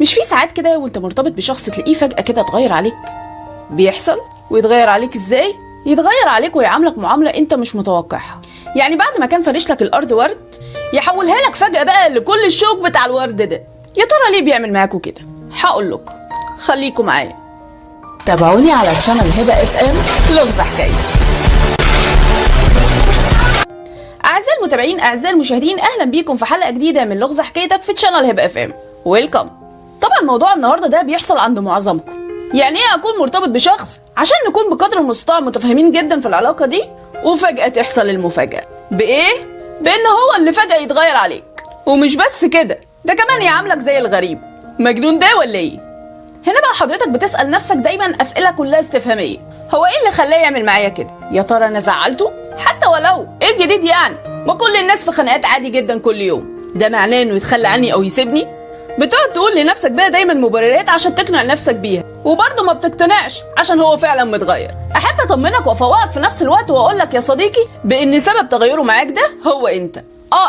مش في ساعات كده وانت مرتبط بشخص تلاقيه فجأة كده اتغير عليك؟ بيحصل. ويتغير عليك ازاي؟ يتغير عليك ويعاملك معاملة انت مش متوقعها. يعني بعد ما كان فارش لك الارض ورد يحولها لك فجأة بقى لكل الشوك بتاع الورد ده. يا ترى ليه بيعمل معاكوا كده؟ هقول لكم، خليكم معايا. تابعوني على تشانل هبة FM لغز حكايتي. اعزائي المتابعين، اعزائي المشاهدين، اهلا بيكم في حلقة جديدة من لغز حكايتك في تشانل هبة FM. ويلكم. طبعا موضوع النهارده ده بيحصل عند معظمكم. يعني ايه اكون مرتبط بشخص عشان نكون بقدر المستطاع متفاهمين جدا في العلاقة دي، وفجأة تحصل المفاجأة. بايه؟ بان هو اللي فجأة يتغير عليك. ومش بس كده، ده كمان يعاملك زي الغريب. مجنون ده ولا ايه؟ هنا بقى حضرتك بتسأل نفسك دايما اسئلة كلها استفهامية. هو ايه اللي خلاه يعمل معايا كده؟ يا ترى انا زعلته؟ حتى ولو ايه الجديد يعني؟ ما كل الناس في خناقات عادي جدا كل يوم. ده معناه انه يتخلى عني او يسيبني؟ بتقعد تقول لنفسك بقى دايما مبررات عشان تقنع نفسك بيها، وبرضه ما بتقتنعش عشان هو فعلا متغير. احب اطمنك وافوقك في نفس الوقت واقول لك يا صديقي بان سبب تغيره معاك ده هو انت.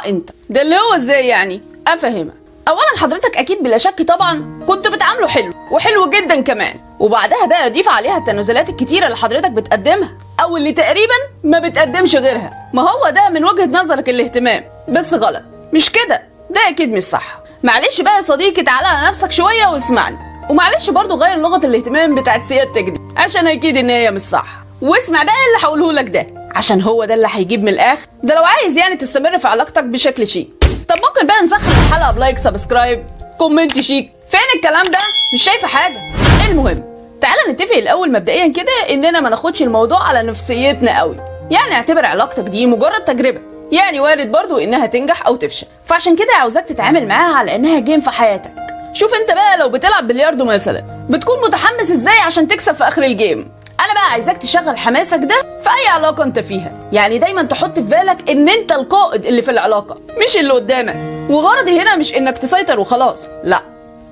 انت ده اللي هو ازاي يعني؟ افهمك. اولا حضرتك اكيد بلا شك طبعا كنت بتعامله حلو وحلو جدا كمان، وبعدها بقى ضيف عليها التنازلات الكتيره اللي حضرتك بتقدمها او اللي تقريبا ما بتقدمش غيرها. ما هو ده من وجهه نظرك الاهتمام، بس غلط. مش كده، ده اكيد مش صح. معلش بقى يا صديقي، تعالى على نفسك شويه واسمعني، ومعلش برضو غير لغه الاهتمام بتاعت سيادتك دي عشان اكيد ان هي مش صح. واسمع بقى اللي هقوله لك ده عشان هو ده اللي هيجيب من الاخر، ده لو عايز يعني تستمر في علاقتك بشكل شيك. طب ممكن بقى نسخن الحلقه بلايك، سبسكرايب، كومنت شيك. فين الكلام ده؟ مش شايفه حاجه. المهم تعالى نتفق الاول مبدئيا كده اننا ما ناخدش الموضوع على نفسيتنا قوي. يعني اعتبر علاقتك دي مجرد تجربه، يعني وارد برضو انها تنجح او تفشل، فعشان كده عاوزاك تتعامل معاها على انها جيم في حياتك. شوف انت بقى لو بتلعب بلياردو مثلا، بتكون متحمس ازاي عشان تكسب في اخر الجيم. انا بقى عايزاك تشغل حماسك ده في اي علاقه انت فيها، يعني دايما تحط في بالك ان انت القائد اللي في العلاقه مش اللي قدامك. وغرضي هنا مش انك تسيطر وخلاص، لا،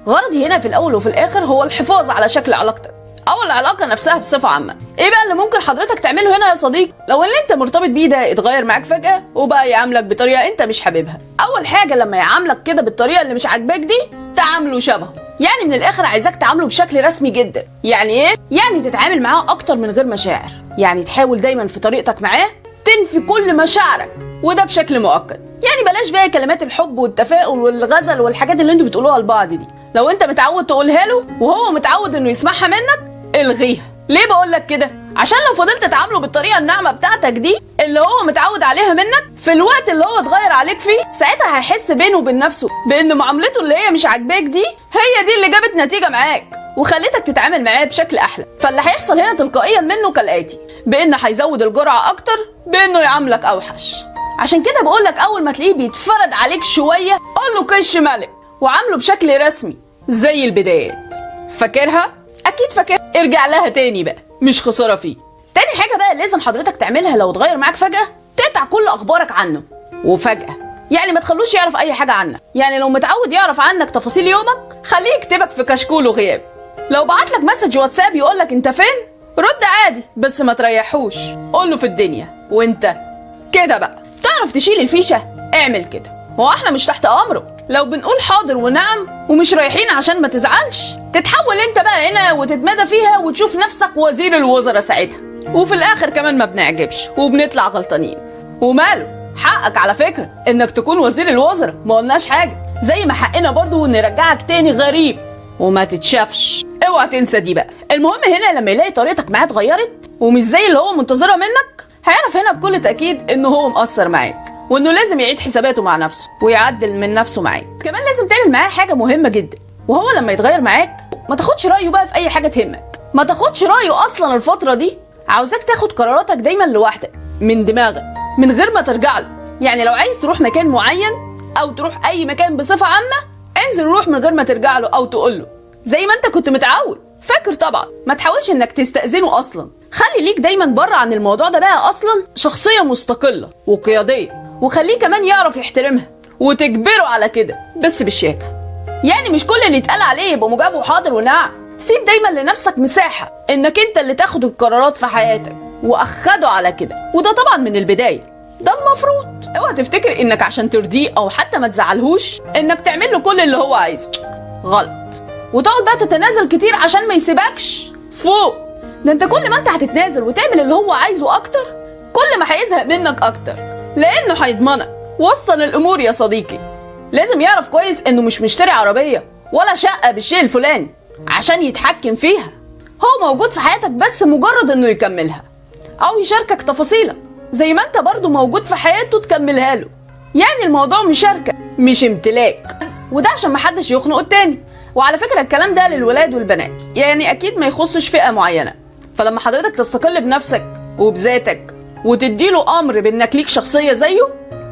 غرضي هنا في الاول وفي الاخر هو الحفاظ على شكل علاقتك او العلاقه نفسها بصفه عامه. ايه بقى اللي ممكن حضرتك تعمله هنا يا صديقي لو اللي انت مرتبط بيه ده اتغير معاك فجاه وبقى يعاملك بطريقه انت مش حاببها؟ اول حاجه لما يعاملك كده بالطريقه اللي مش عاجباك دي، تعامله شبهه. يعني من الاخر عايزاك تعامله بشكل رسمي جدا. يعني ايه؟ يعني تتعامل معاه اكتر من غير مشاعر، يعني تحاول دايما في طريقتك معاه تنفي كل مشاعرك، وده بشكل مؤقت. يعني بلاش بقى كلمات الحب والتفاؤل والغزل والحاجات اللي انتوا بتقولوها لبعض دي. لو انت متعود تقولها له وهو متعود انه يسمعها منك، الغيها. ليه بقول لك كده؟ عشان لو فضلت تعامله بالطريقه الناعمه بتاعتك دي اللي هو متعود عليها منك، في الوقت اللي هو اتغير عليك فيه، ساعتها هيحس بينه وبين نفسه بان معاملته اللي هي مش عاجباك دي هي دي اللي جابت نتيجه معاك وخلتك تتعامل معاه بشكل احلى. فاللي هيحصل هنا تلقائيا منه كالاتي: بان هيزود الجرعه اكتر، بانه يعاملك اوحش. عشان كده بقول لك اول ما تلاقيه بيتفرد عليك شويه، قول له كش ملك وعامله بشكل رسمي زي البدايات. فاكرها؟ اكيد فاكر. ارجع لها تاني بقى، مش خساره فيه. تاني حاجه بقى لازم حضرتك تعملها لو اتغير معاك فجاه، تقطع كل اخبارك عنه وفجاه. يعني ما تخلوش يعرف اي حاجه عنك. يعني لو متعود يعرف عنك تفاصيل يومك، خليه يكتبك في كشكول وغياب. لو بعت لك مسج واتساب يقول لك انت فين، رد عادي بس ما تريحوش، قول له في الدنيا وانت كده بقى. تعرف تشيل الفيشه؟ اعمل كده. هو احنا مش تحت امره؟ لو بنقول حاضر ونعم ومش رايحين عشان ما تزعلش، تتحول انت بقى هنا وتتمدى فيها وتشوف نفسك وزير الوزراء ساعتها، وفي الاخر كمان ما بنعجبش وبنطلع غلطانين. وماله؟ حقك على فكرة انك تكون وزير الوزراء، ما قلناش حاجة. زي ما حقنا برضو نرجعك تاني غريب وما تتشافش. اوعى تنسى دي بقى. المهم هنا لما يلاقي طريقتك معاه اتغيرت ومش زي اللي هو منتظرها منك، هيعرف هنا بكل تأكيد انه هو مقصر معاك، وانه لازم يعيد حساباته مع نفسه ويعدل من نفسه معاك. كمان لازم تعمل معاه حاجه مهمه جدا، وهو لما يتغير معاك ما تاخدش رايه بقى في اي حاجه تهمك. ما تاخدش رايه اصلا. الفتره دي عاوزاك تاخد قراراتك دايما لوحدك من دماغك من غير ما ترجع له. يعني لو عايز تروح مكان معين او تروح اي مكان بصفه عامه، انزل روح من غير ما ترجع له او تقول له زي ما انت كنت متعود. فاكر طبعا، ما تحاولش انك تستأذنه اصلا. خلي ليك دايما بره عن الموضوع ده بقى اصلا شخصيه مستقله وقياديه، وخليه كمان يعرف يحترمها وتجبره على كده بس بالشياكه. يعني مش كل اللي يتقال عليه يبقى مجاب وحاضر ونعم. سيب دايما لنفسك مساحه انك انت اللي تاخد القرارات في حياتك، واخده على كده. وده طبعا من البدايه، ده المفروض. اوعى تفتكر انك عشان ترضيه او حتى ما تزعلهوش انك تعمل له كل اللي هو عايزه. غلط. وتقعد بقى تتنازل كتير عشان ما يسيبكش فوق. ده انت كل ما انت هتتنازل وتعمل اللي هو عايزه اكتر، كل ما هيزهق منك اكتر، لانه هيضمنك. وصل الامور يا صديقي. لازم يعرف كويس انه مش مشتري عربية ولا شقة بالشيء الفلاني عشان يتحكم فيها. هو موجود في حياتك بس مجرد انه يكملها او يشاركك تفاصيلك، زي ما انت برضو موجود في حياته تكملها له. يعني الموضوع مشاركة مش امتلاك، وده عشان محدش يخنق التاني. وعلى فكرة الكلام ده للولاد والبنات، يعني اكيد ما يخصش فئة معينة. فلما حضرتك تستقل بنفسك وبذاتك وتديله امر بانك ليك شخصية زيه،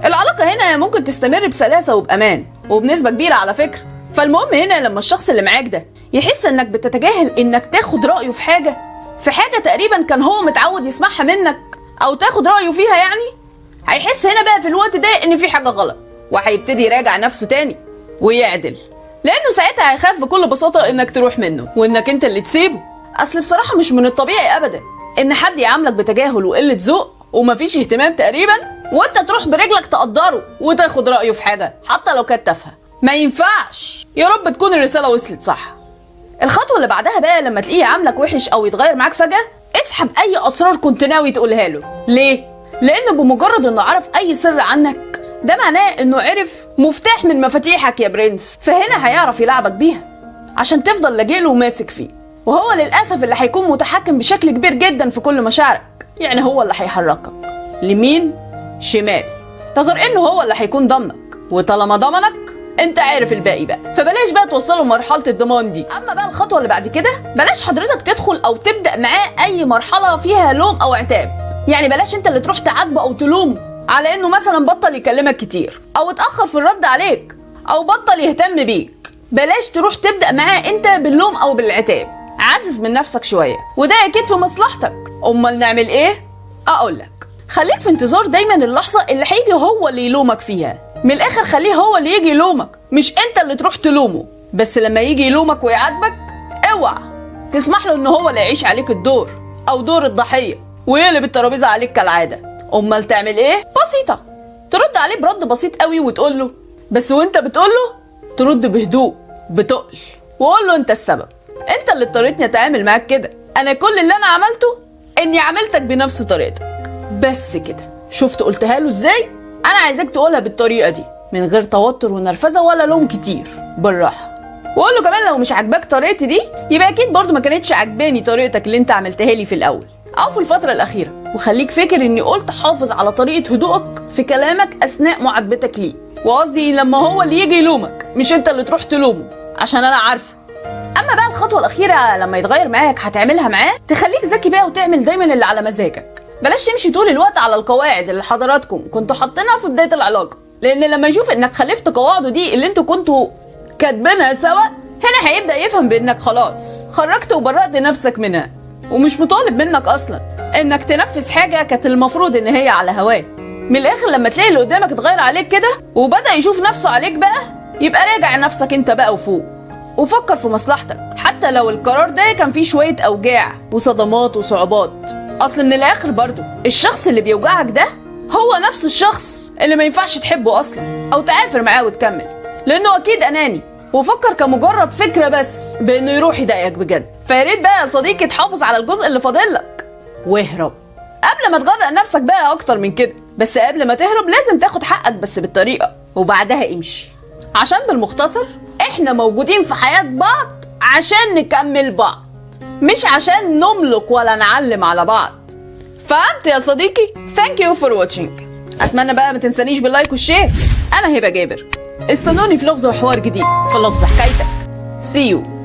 العلاقة هنا ممكن تستمر بسلاسة وبأمان وبنسبة كبيرة على فكرة. فالمهم هنا لما الشخص اللي معاك ده يحس انك بتتجاهل انك تاخد رأيه في حاجة تقريبا كان هو متعود يسمعها منك او تاخد رأيه فيها، يعني هيحس هنا بقى في الوقت ده ان في حاجة غلط، وهيبتدي يراجع نفسه تاني ويعدل، لانه ساعتها هيخاف بكل بساطة انك تروح منه وانك انت اللي تسيبه. اصل بصراحة مش من الطبيعي ابدا ان حد يعاملك بتجاهل وقلة ذوق ومفيش اهتمام تقريبا، وانت تروح برجلك تقدره وتاخد رأيه في حاجة حتى لو كانت تافهة. ما ينفعش. يا رب تكون الرسالة وصلت صح. الخطوة اللي بعدها بقى لما تلاقيه عاملك وحش او يتغير معاك فجأة، اسحب اي اسرار كنت ناوي تقولها له. ليه؟ لانه بمجرد انه عرف اي سر عنك، ده معناه انه عرف مفتاح من مفاتيحك يا برنس، فهنا هيعرف يلعبك بيها عشان تفضل لاجئله وماسك فيه. وهو للاسف اللي هيكون متحكم بشكل كبير جدا في كل مشاعرك، يعني هو اللي هيحركك لمين شمال، ده غير انه هو اللي هيكون ضمنك، وطالما ضمنك انت عارف الباقي بقى. فبلاش بقى توصله مرحله الضمان دي. اما بقى الخطوه اللي بعد كده، بلاش حضرتك تدخل او تبدا معاه اي مرحله فيها لوم او عتاب. يعني بلاش انت اللي تروح تعاتبه او تلومه على انه مثلا بطل يكلمك كتير او اتاخر في الرد عليك او بطل يهتم بيك. بلاش تروح تبدا معاه انت باللوم او بالعتاب. عزز من نفسك شويه، وده اكيد في مصلحتك. امال نعمل ايه؟ اقولك، خليك في انتظار دايما اللحظه اللي هيجي هو اللي يلومك فيها. من الاخر خليه هو اللي يجي يلومك، مش انت اللي تروح تلومه. بس لما يجي يلومك ويعاتبك، اوعى تسمح له ان هو اللي يعيش عليك الدور او دور الضحيه ويقلب الترابيزه عليك كالعاده. امال تعمل ايه؟ بسيطه، ترد عليه برد بسيط قوي وتقول له، بس وانت بتقول له ترد بهدوء بتقل، وقول له انت السبب، انت اللي اضطريتني اتعامل معاك كده. انا كل اللي انا عملته اني عملتك بنفس طريقتك بس كده. شفت قلتها له ازاي؟ انا عايزاك تقولها بالطريقه دي من غير توتر ونرفزه ولا لوم كتير، بالراحه. وقول له كمان لو مش عاجباك طريقتي دي، يبقى اكيد برضو ما كانتش عاجباني طريقتك اللي انت عملتها لي في الاول او في الفتره الاخيره. وخليك فاكر اني قلت حافظ على طريقه هدوءك في كلامك اثناء معاتبتك ليه، وقصدي لما هو اللي يجي يلومك مش انت اللي تروح تلومه، عشان انا عارفه. اما بقى الخطوه الاخيره لما يتغير معاك هتعملها معاه، تخليك ذكي بقى وتعمل دايما اللي على مزاجك. بلاش تمشي طول الوقت على القواعد اللي حضراتكم كنتوا حاطينها في بدايه العلاقه، لان لما يشوف انك خالفت قواعده دي اللي انتوا كنتوا كاتبينها سوا، هنا هيبدا يفهم بانك خلاص خرجت وبرأت نفسك منها، ومش مطالب منك اصلا انك تنفذ حاجه كانت المفروض ان هي على هواه. من الاخر لما تلاقي اللي قدامك اتغير عليك كده وبدا يشوف نفسه عليك بقى، يبقى راجع نفسك انت بقى وفوق، وفكر في مصلحتك حتى لو القرار ده كان فيه شويه اوجاع وصدمات وصعوبات. اصل من الاخر برضو الشخص اللي بيوجعك ده هو نفس الشخص اللي ما ينفعش تحبه اصلا او تعافر معاه وتكمل، لانه اكيد اناني وفكر كمجرد فكره بس بانه يروح يضايقك بجد. فياريت بقى يا صديقي تحافظ على الجزء اللي فاضلك واهرب قبل ما تغرق نفسك بقى اكتر من كده. بس قبل ما تهرب لازم تاخد حقك بس بالطريقه، وبعدها امشي. عشان بالمختصر احنا موجودين في حياه بعض عشان نكمل بعض، مش عشان نملك ولا نعلم على بعض. فهمت يا صديقي؟ Thank you for watching. اتمنى بقى ما تنسانيش باللايك والشير. انا هبه جابر، استنوني في لغز وحوار جديد في لغز حكايتك. See you.